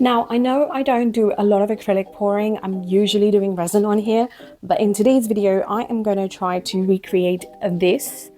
Now, I know I don't do a lot of acrylic pouring. I'm usually doing resin on here, but in today's video, I am going to try to recreate this.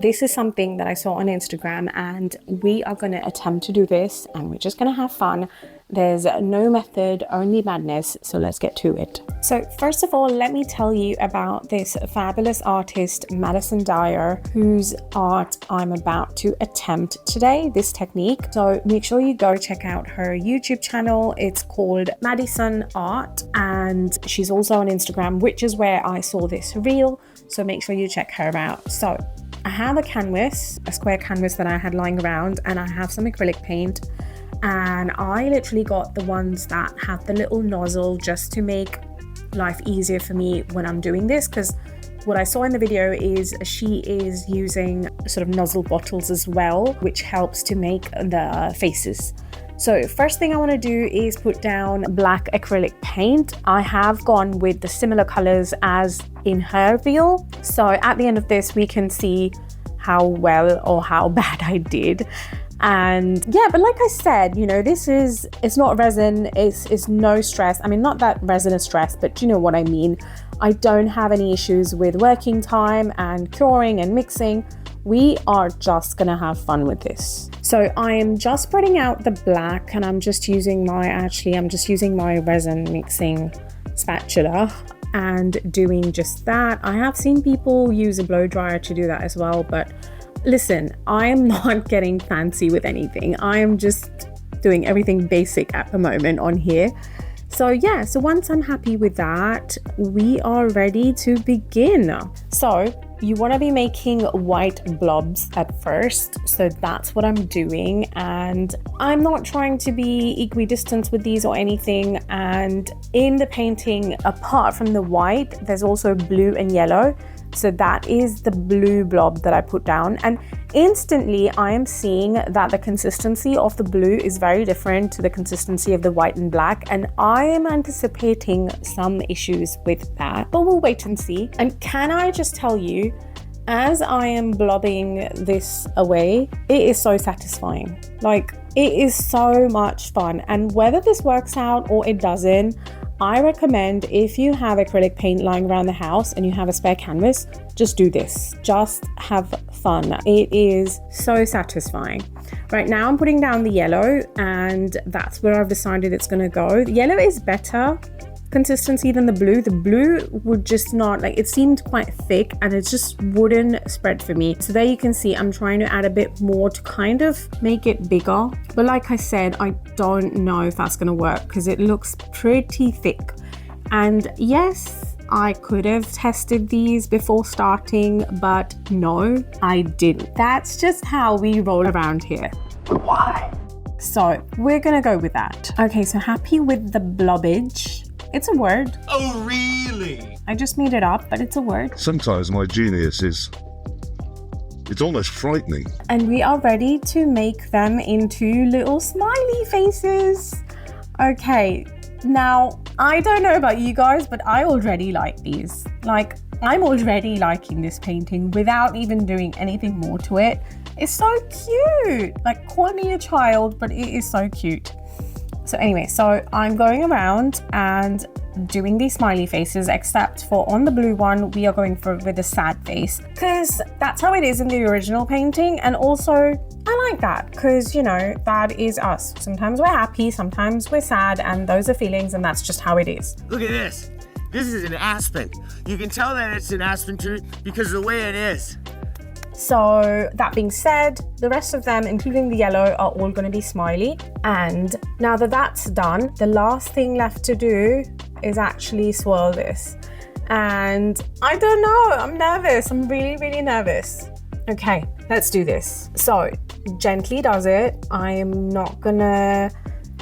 This is something that I saw on Instagram, and we are going to attempt to do this, and we're just going to have fun. There's no method, only madness, so let's get to it. So first of all, let me tell you about this fabulous artist, Madison Dyer, whose art I'm about to attempt today, this technique. So make sure you go check out her YouTube channel. It's called Madison Art, and she's also on Instagram, which is where I saw this reel. So make sure you check her out. So I have a canvas, a square canvas that I had lying around, and I have some acrylic paint. And I literally got the ones that have the little nozzle just to make life easier for me when I'm doing this, because what I saw in the video is she is using sort of nozzle bottles as well, which helps to make the faces. So first thing I want to do is put down black acrylic paint. I have gone with the similar colors as in her reel. So at the end of this, we can see how well or how bad I did. And yeah, but like I said, you know, it's not resin, it's no stress. I mean, not that resin is stress, but you know what I mean. I don't have any issues with working time and curing and mixing. We are just gonna have fun with this. So I am just spreading out the black, and I'm just using my resin mixing spatula and doing just that. I have seen people use a blow dryer to do that as well, but listen, I am not getting fancy with anything. I am just doing everything basic at the moment on here. So yeah, so once I'm happy with that, we are ready to begin. So you want to be making white blobs at first. So that's what I'm doing. And I'm not trying to be equidistant with these or anything. And in the painting, apart from the white, there's also blue and yellow. So that is the blue blob that I put down, and instantly I am seeing that the consistency of the blue is very different to the consistency of the white and black, and I am anticipating some issues with that, but we'll wait and see. And can I just tell you, as I am blobbing this away, it is so satisfying. Like, it is so much fun, and whether this works out or it doesn't, I recommend, if you have acrylic paint lying around the house and you have a spare canvas, just do this. Just have fun. It is so satisfying. Right now I'm putting down the yellow, and that's where I've decided it's going to go. The yellow is better consistency than the blue. The blue would just not, like, it seemed quite thick and it just wouldn't spread for me. So there you can see I'm trying to add a bit more to kind of make it bigger, but like I said, I don't know if that's going to work because it looks pretty thick. And yes, I could have tested these before starting, but no, I didn't. That's just how we roll around here. Why? So we're gonna go with that. Okay, so happy with the blobbage. It's a word. Oh, really? I just made it up, but it's a word. Sometimes my genius is, it's almost frightening. And we are ready to make them into little smiley faces. Okay, now, I don't know about you guys, but I already like these. Like, I'm already liking this painting without even doing anything more to it. It's so cute. Like, call me a child, but it is so cute. So anyway, so I'm going around and doing these smiley faces, except for on the blue one, we are going with a sad face, because that's how it is in the original painting. And also, I like that because, you know, that is us. Sometimes we're happy, sometimes we're sad, and those are feelings, and that's just how it is. Look at this. This is an aspen. You can tell that it's an aspen tree because of the way it is. So that being said, the rest of them, including the yellow, are all going to be smiley. And now that that's done, the last thing left to do is actually swirl this. And I don't know, I'm nervous. I'm really, really nervous. Okay, let's do this. So gently does it. I'm not gonna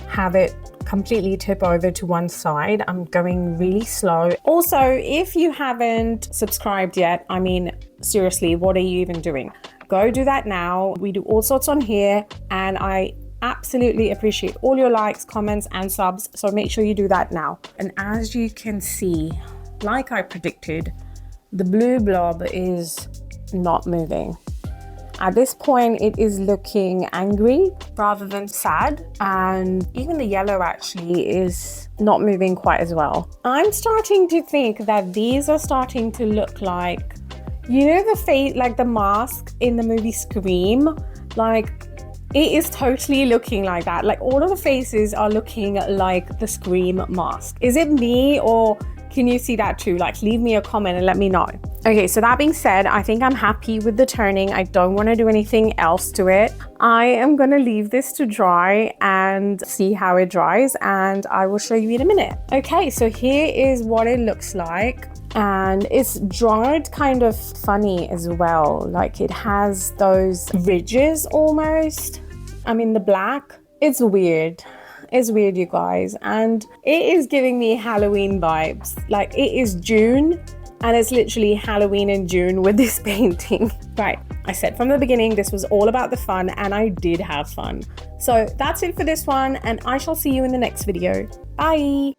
have it completely tip over to one side. I'm going really slow. Also, if you haven't subscribed yet, I mean, seriously, what are you even doing? Go do that now. We do all sorts on here, and I absolutely appreciate all your likes, comments, and subs. So make sure you do that now. And as you can see, like I predicted, the blue blob is not moving. At this point, it is looking angry rather than sad. And even the yellow actually is not moving quite as well. I'm starting to think that these are starting to look like, you know, the face, like the mask in the movie Scream, like it is totally looking like that. Like all of the faces are looking like the Scream mask. Is it me, or can you see that too? Like leave me a comment and let me know. Okay, so that being said, I think I'm happy with the turning. I don't want to do anything else to it. I am gonna leave this to dry and see how it dries, and I will show you in a minute. Okay, so here is what it looks like. And it's dried kind of funny as well. Like it has those ridges almost. I mean, the black, it's weird. It's weird, you guys. And it is giving me Halloween vibes. Like it is June and it's literally Halloween in June with this painting. Right, I said from the beginning, this was all about the fun, and I did have fun. So that's it for this one, and I shall see you in the next video. Bye.